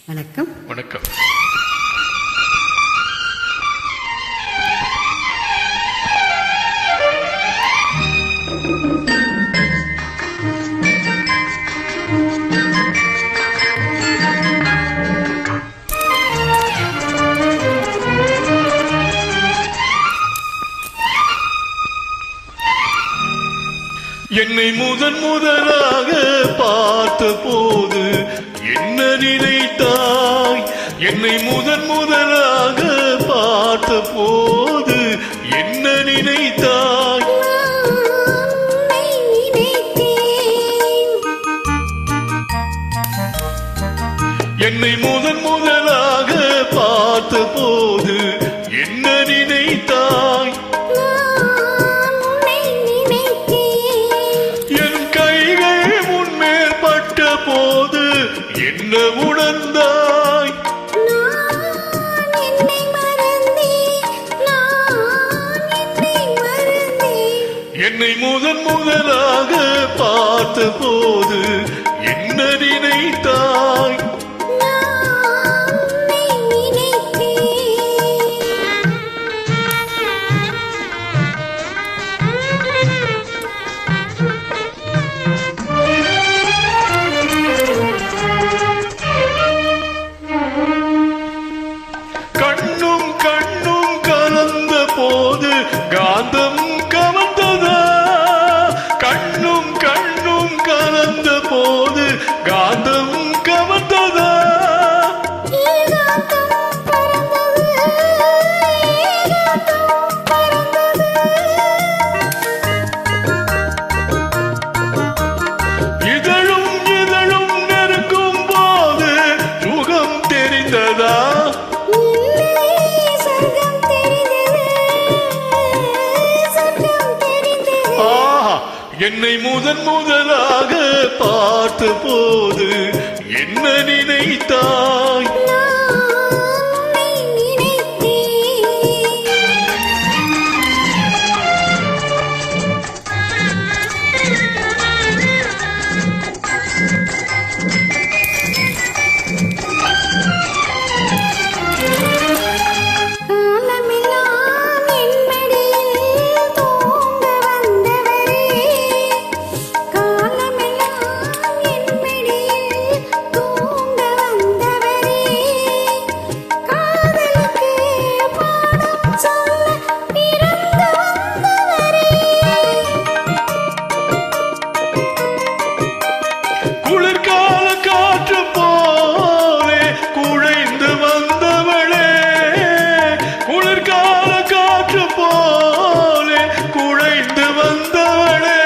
வணக்கம். வணக்கம். என்னை முதலாக பார்த்த போது என்ன நினைத்தாய்? என்னை முதலாக பார்த்த போது என்ன நினைத்தாய்? என்னை முதலாக பார்த்த போது என்ன நினைத்தாய்? போது என்ன உணர்ந்தாய்? என்னை முதலாக பார்த்த போது என்ன நினைத்தாய்? போது காந்தம் கவர்ந்ததா? கண்ணும் கலந்த போது காந்தம் கவர்ந்ததா? இதழும் நெருங்கும் போது சுகம் தெரிந்ததா? என்னை முதலாக பார்த்த போது என்ன நினைத்தாய்? குளிர்கால காற்று போலே குழைந்து வந்தவளே, குளிர்கால காற்று போலே குழைந்து வந்தவளே,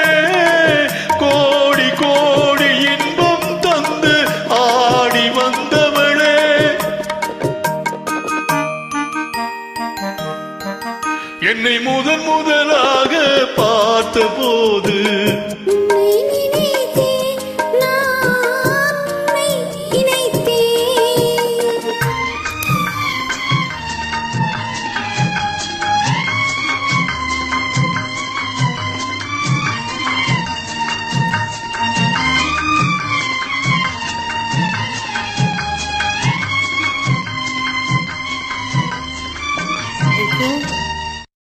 கோடி கோடி இன்பம் தந்து ஆடி வந்தவளே. என்னை முதலாக பார்த்த போது